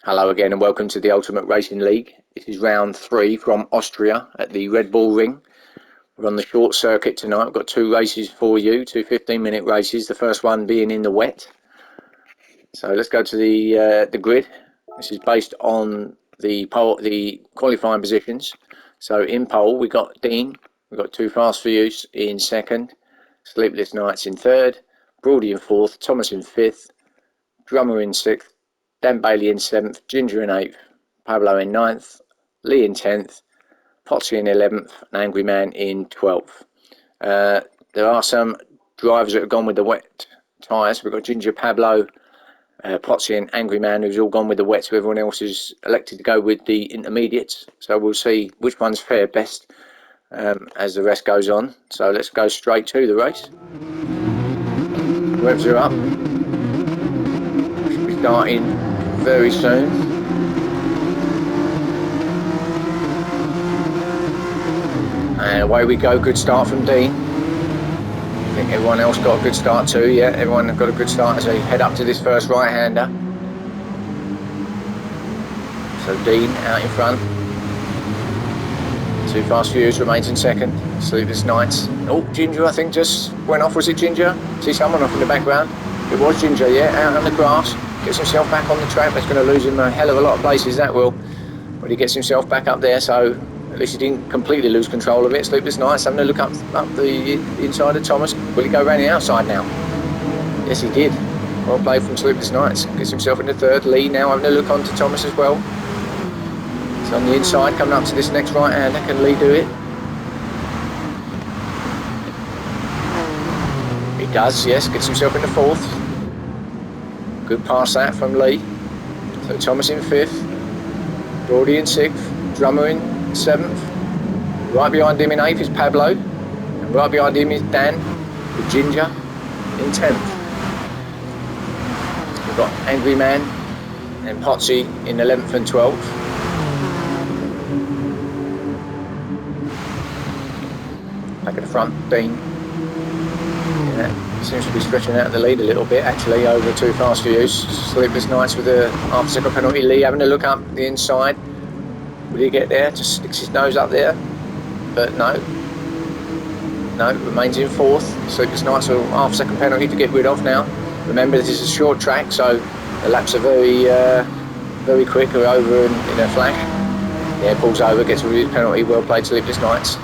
Hello again and welcome to the Ultimate Racing League. This is round 3 from Austria at the Redbull ring. We're on the short circuit tonight. We've got two races for you, two 15-minute races, the first one being in the wet. So let's go to the grid. This is based on the qualifying positions. So in pole we've got Dean, we've got Too Fast for Use in second, Sleepless Nights in third, Brody in fourth, Thomas in fifth, Drummer in sixth, Dan Bailey in seventh, Ginger in eighth, Pablo in ninth, Lee in 10th, Potsy in 11th, and Angry Man in 12th. There are some drivers that have gone with the wet tyres. We've got Ginger, Pablo, Potsy and Angry Man who's all gone with the wet, so everyone else has elected to go with the intermediates. So we'll see which ones fare best as the rest goes on. So let's go straight to the race. Revs are up. Should be starting very soon. And away we go. Good start from Dean. I think everyone else got a good start too. Yeah, everyone got a good start as they head up to this first right-hander. So Dean out in front. Too Fast for Use remains in second. Sleepless Nights. Oh, Ginger I think just went off. Was it Ginger? See someone off in the background? It was Ginger, yeah, out on the grass. Gets himself back on the track. That's going to lose him a hell of a lot of places, that will. But he gets himself back up there, so at least he didn't completely lose control of it. Sleepless Nights having a look up the inside of Thomas. Will he go around the outside now? Yes, he did. Well played from Sleepless Nights. Gets himself into third. Lee now having a look onto Thomas as well. He's on the inside, coming up to this next right-hander. Can Lee do it? He does, yes. Gets himself into fourth. Good pass that from Lee. So Thomas in fifth. Brody in sixth. Drummer in seventh. Right behind him in eighth is Pablo. And right behind him is Dan with Ginger in 10th. We've got Angry Man and Potsy in 11th and 12th. Back at the front, Dean. Yeah, seems to be stretching out the lead a little bit actually over Too Fast for Use. Sleepless Nights with a half-second penalty. Lee having a look up the inside. Will he get there? Just sticks his nose up there. But no, remains in fourth. Sleepless Nights with a half-second penalty to get rid of now. Remember, this is a short track, so the laps are very quick. We're over in a flash. Yeah, pulls over, gets rid of his penalty. Well played, Sleepless Nights.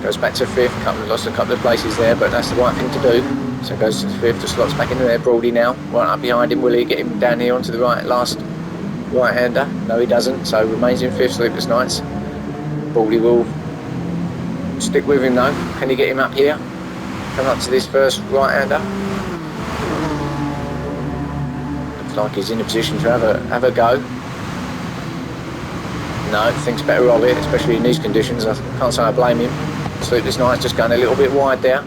Goes back to fifth. Lost a couple of places there, but that's the right thing to do. So goes to fifth. Just slots back into there. Brody now, right up behind him. Will he get him down here onto the right last right-hander? No, he doesn't. So remains in fifth. Sleepless Nights. Brody will stick with him though. Can he get him up here? Come up to this first right-hander. Looks like he's in a position to have a go. No, thinks better of it, especially in these conditions. I can't say I blame him. Sleepless Nights just going a little bit wide there.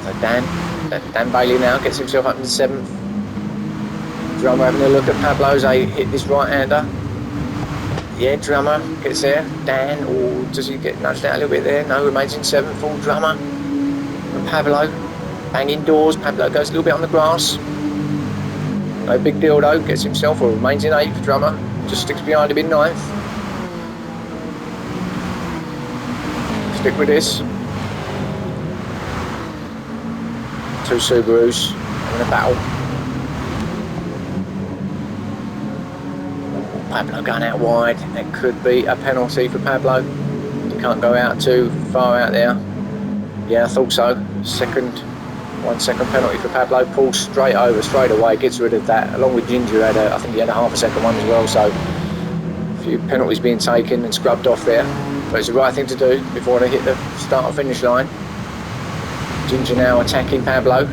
So Dan Bailey now gets himself up into 7th. Drummer having a look at Pablo's. They hit this right-hander. Yeah, Drummer gets there. Dan, or does he get nudged out a little bit there? No, remains in 7th. Full Drummer. And Pablo banging doors. Pablo goes a little bit on the grass. No big deal though. Gets himself, or remains in 8th. Drummer just sticks behind him in 9th. Stick with this. Two Subarus having a battle. Pablo going out wide. It could be a penalty for Pablo. You can't go out too far out there. Yeah, I thought so. 1 second penalty for Pablo. Pulls straight over, straight away. Gets rid of that. Along with Ginger, I think he had a half a second one as well. So a few penalties being taken and scrubbed off there. But it's the right thing to do before they hit the start or finish line. Ginger now attacking Pablo.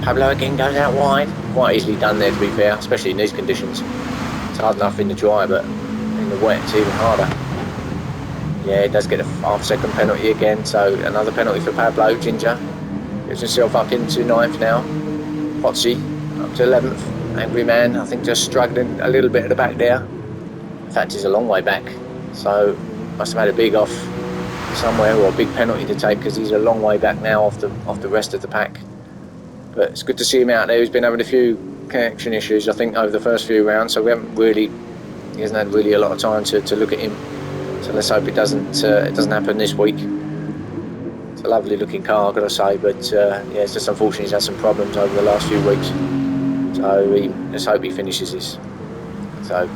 Pablo again goes out wide. Quite easily done there, to be fair, especially in these conditions. It's hard enough in the dry, but in the wet it's even harder. Yeah, he does get a half-second penalty again, so another penalty for Pablo. Ginger gets himself up into 9th now. Potsy up to 11th. Angry Man, I think, just struggling a little bit at the back there. In fact, he's a long way back, so must have had a big off somewhere, or a big penalty to take, because he's a long way back now off the rest of the pack. But it's good to see him out there. He's been having a few connection issues, I think, over the first few rounds, so he hasn't had really a lot of time to look at him. So let's hope it doesn't happen this week. It's a lovely looking car, I've got to say, but yeah, it's just unfortunate he's had some problems over the last few weeks. So let's hope he finishes this. So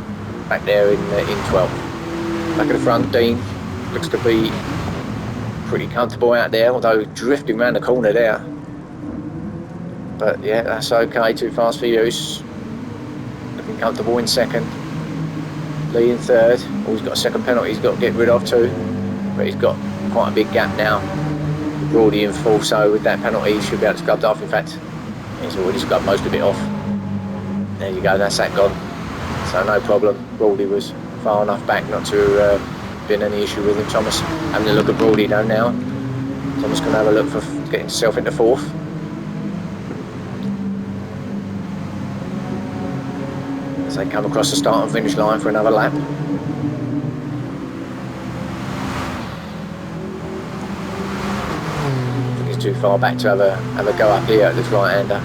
back there in 12th. Back at the front, Dean looks to be pretty comfortable out there, although drifting around the corner there. But yeah, that's okay, too fast for use. Looking comfortable in second. Lee in third. Oh, he's got a second penalty he's got to get rid of too. But he's got quite a big gap now. Broady in fourth, so with that penalty he should be able to scrub it off. In fact, he's already scrubbed most of it off. There you go, that's that gone. So no problem. Broady was far enough back not to been any issue with him. Thomas having a look at Broady though now. Thomas can have a look for getting himself into fourth. As they come across the start and finish line for another lap. I think he's too far back to have a go up here at this right-hander.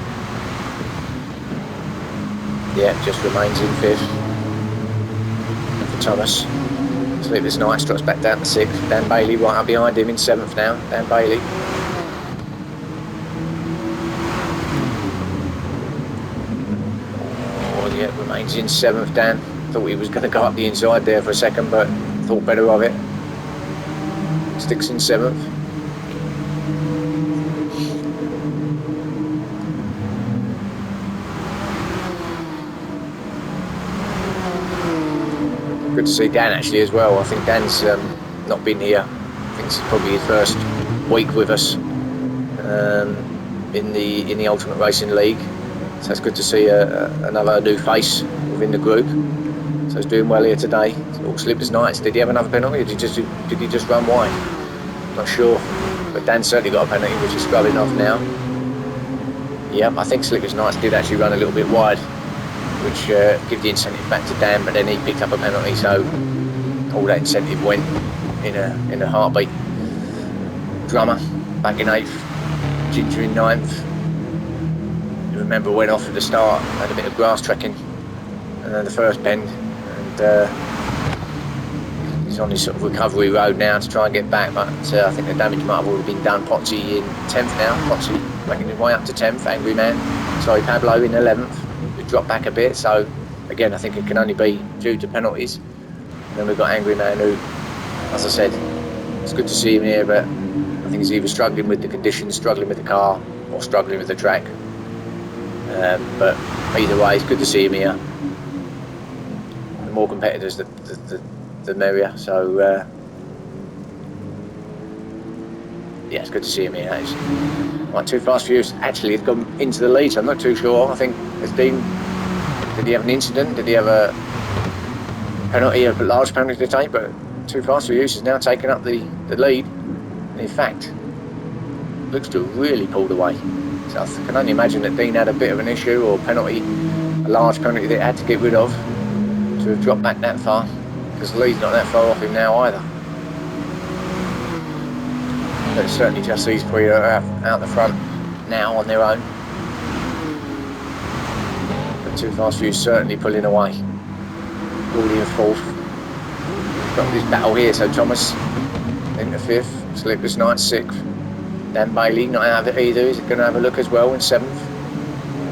Yeah, just remains in fifth for Thomas. Sleepless Night drops back down to sixth. Dan Bailey right up behind him in seventh now. Dan Bailey. Oh yeah, remains in seventh. Dan thought he was going to go up the inside there for a second, but thought better of it. Sticks in seventh. Good to see Dan actually as well. I think Dan's not been here. I think this is probably his first week with us in the Ultimate Racing League. So it's good to see another new face within the group. So he's doing well here today. All Sleepless Nights. Did he have another penalty, or did he just run wide? Not sure. But Dan's certainly got a penalty, which is scrubbing off now. Yep, I think Sleepless Nights did actually run a little bit wide, which give the incentive back to Dan, but then he picked up a penalty, so all that incentive went in a heartbeat. Drummer back in 8th, Ginger in 9th. You remember went off at the start, had a bit of grass trekking, and then the first bend, and he's on his sort of recovery road now to try and get back, but I think the damage might have already been done. Potsy in 10th now, Potsy making his way up to 10th, Angry Man, sorry, Pablo in 11th. Drop back a bit, so again I think it can only be due to penalties. And then we've got Angry Man, who, as I said, it's good to see him here, but I think he's either struggling with the conditions, struggling with the car, or struggling with the track. But either way, it's good to see him here. The more competitors, the merrier. So yeah, it's good to see him here. It's right, Too Fast Furious actually had gone into the lead, so I'm not too sure. I think did he have an incident? Did he have a penalty, a large penalty to take? But Too Fast Furious has now taken up the lead. And in fact, looks to have really pulled away. So I can only imagine that Dean had a bit of an issue or penalty, a large penalty that he had to get rid of to have dropped back that far, because the lead's not that far off him now either. But it's certainly just these three that are out the front now on their own. But Too Fast Furious certainly pulling away. Already in fourth. Got this battle here, so Thomas into fifth, Sleepless Night sixth. Dan Bailey not out of it either, he's going to have a look as well in seventh.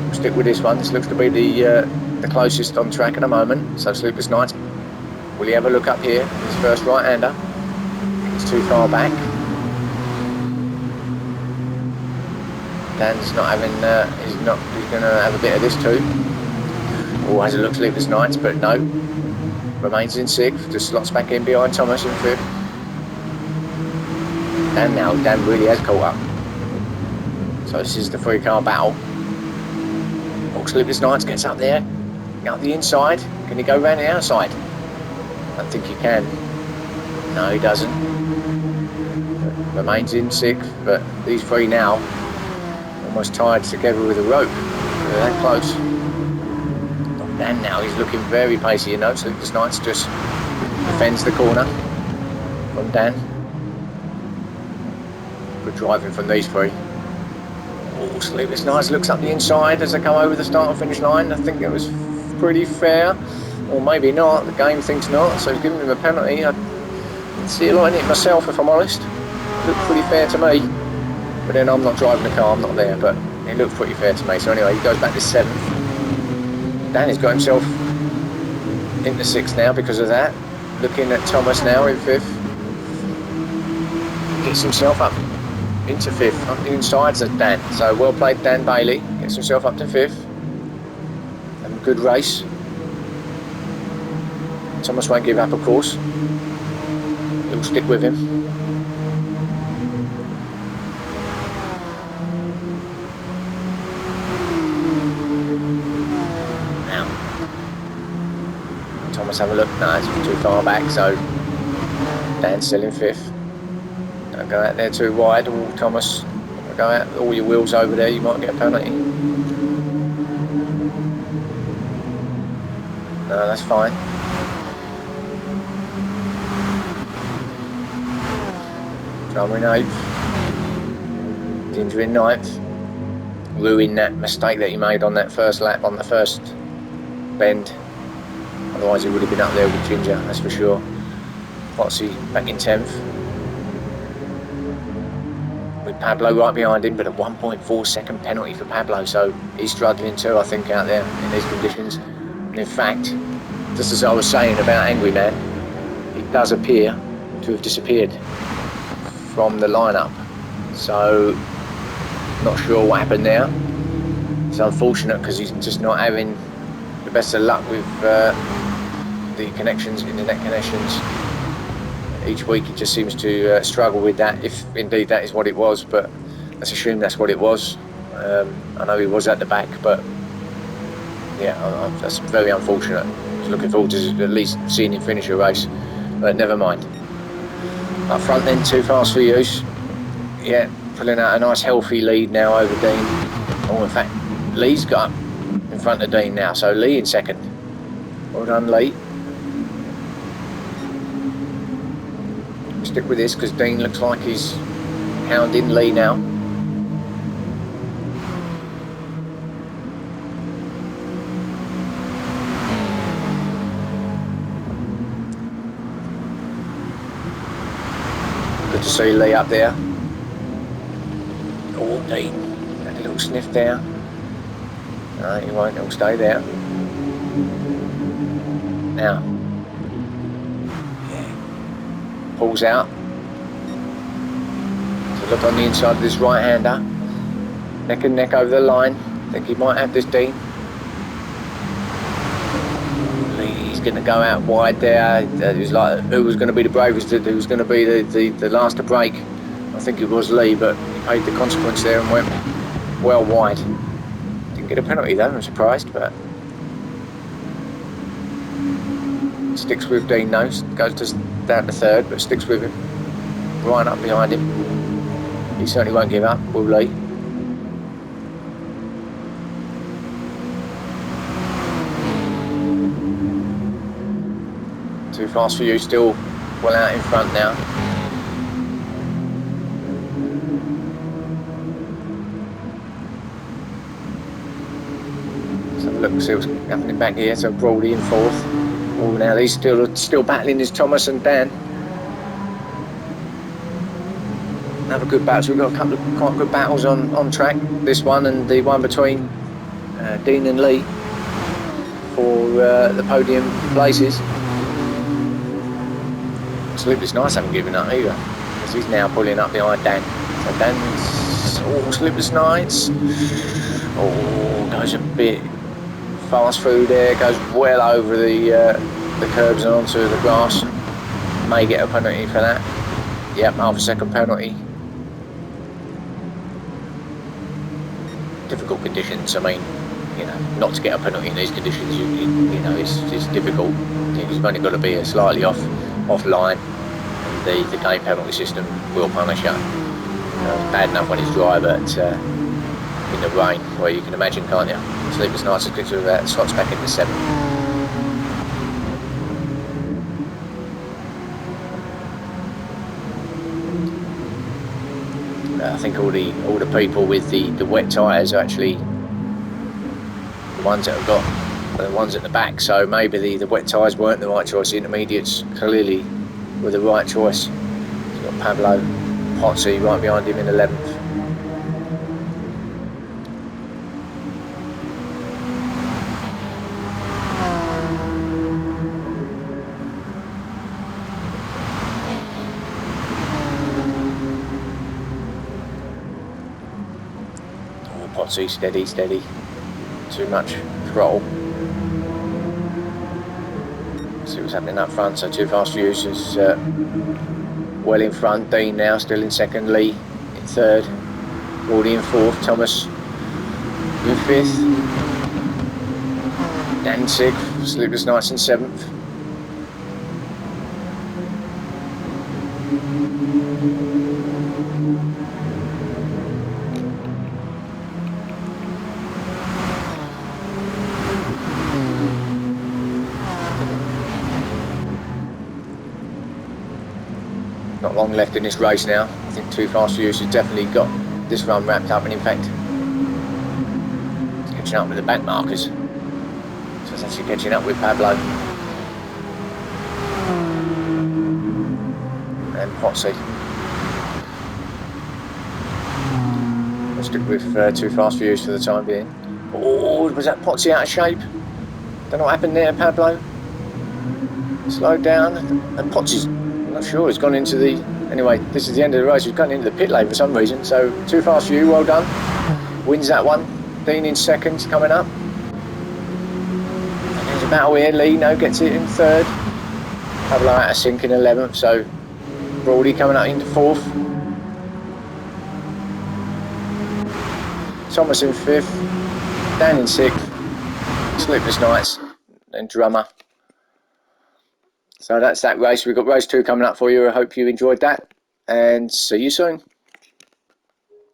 We'll stick with this one, this looks to be the closest on track at the moment. So Sleepless Night, will he have a look up here? His first right-hander. He's too far back. Dan's not having, he's going to have a bit of this too. Or has a look Sleepless Nights, but no. Remains in sixth, just slots back in behind Thomas in fifth. And now Dan really has caught up. So this is the three-car battle. Oh, Sleepless Nights gets up there, up the inside. Can he go round the outside? I don't think he can. No, he doesn't. Remains in sixth, but these three now almost tied together with a rope. They're that close. Dan now, he's looking very pacey, you know. Sleepless Nights just defends the corner from Dan. Good driving from these three. Oh, Sleepless Nights looks up the inside as they come over the start and finish line. I think it was pretty fair, or maybe not. The game thinks not, so he's giving him a penalty. I didn't see a lot in it myself, if I'm honest. It looked pretty fair to me, but then I'm not driving the car, I'm not there, but it looked pretty fair to me. So anyway, he goes back to 7th. Danny's got himself into 6th now because of that. Looking at Thomas now in 5th. Gets himself up into 5th, on the insides of Dan. So well played, Dan Bailey. Gets himself up to 5th. And good race. Thomas won't give up, of course. He'll stick with him. Now, Thomas have a look. No, it's too far back, so Dan's still in 5th. Don't go out there too wide. Oh, Thomas, go out all your wheels over there, you might get a penalty. No, that's fine. Drummer in 8th. Ginger in 9th. Ruin that mistake that he made on that first lap, on the first bend. Otherwise he would have been up there with Ginger, that's for sure. Foxy back in 10th. With Pablo right behind him, but a 1.4 second penalty for Pablo, so he's struggling too, I think, out there in these conditions. And in fact, just as I was saying about Angry Man, he does appear to have disappeared from the lineup, so not sure what happened there. It's unfortunate because he's just not having the best of luck with the connections, internet connections. Each week he just seems to struggle with that, if indeed that is what it was, but let's assume that's what it was. I know he was at the back, but yeah, that's very unfortunate. I was looking forward to at least seeing him finish a race, but never mind. Up front then, Too Fast for Use. Yeah, pulling out a nice healthy lead now over Dean. Oh, in fact, Lee's got up in front of Dean now, so Lee in 2nd. Well done, Lee. Stick with this because Dean looks like he's hounding Lee now. Good to see Lee up there. Oh, Dean had a little sniff there. No, he won't, he'll stay there. Now, pulls out. So look on the inside of this right-hander. Neck and neck over the line. I think he might have this, Dean. He's going to go out wide there. It was like, who was going to be the bravest, who was going to be the last to break. I think it was Lee, but he paid the consequence there and went well wide. Didn't get a penalty though, I'm surprised, but sticks with Dean though, goes to down to 3rd, but sticks with him, right up behind him. He certainly won't give up, will Lee? Too Fast for You, still well out in front now. Let's have a look, see what's happening back here. So Brawley in 4th. Oh, now he's still battling is Thomas and Dan. Another good battle. So we've got a couple of quite good battles on track. This one and the one between Dean and Lee for the podium places. Sleepless Nights haven't given up either, because he's now pulling up behind Dan. So Dan's Sleepless Nights. Oh, goes a bit fast through there, goes well over the curbs and onto the grass. May get a penalty for that. Yep, half a second penalty. Difficult conditions. I mean, you know, not to get a penalty in these conditions, you know, it's difficult. You've only got to be slightly offline. The game penalty system will punish you. It's bad enough when it's dry, but in the rain, well, you can imagine, can't you? Sleepless Nights as quick as that, slots back into 7th. I think all the people with the wet tyres are actually the ones that have got the ones at the back. So maybe the wet tyres weren't the right choice. The intermediates clearly were the right choice. You've got Pablo Pozzi right behind him in 11th. Pozzi, steady, steady. Too much throttle. See what's happening up front. So Too Fast For You is well in front. Dean now still in second. Lee in third. Gordy in fourth. Thomas in fifth. Dan in sixth. Sleepless Nights in seventh. Not long left in this race now. I think Too Fast For You has definitely got this run wrapped up, and in fact it's catching up with the back markers. So it's actually catching up with Pablo and Pozzi. I'll stick with Too Fast For You for the time being. Oh, was that Pozzi out of shape? Don't know what happened there, Pablo. Slowed down, and Pozzi's, I'm not sure, he's gone into the... Anyway, this is the end of the race. He's gone into the pit lane for some reason. So Too Fast For You, well done. Wins that one. Dean in second, coming up. And there's a battle here. Lee, no, gets it in third. Pablo out of sync in 11th. So Brody coming up into fourth. Thomas in fifth. Dan in sixth. Sleepless Nights and Drummer. So that's that race. We've got race 2 coming up for you. I hope you enjoyed that, and see you soon.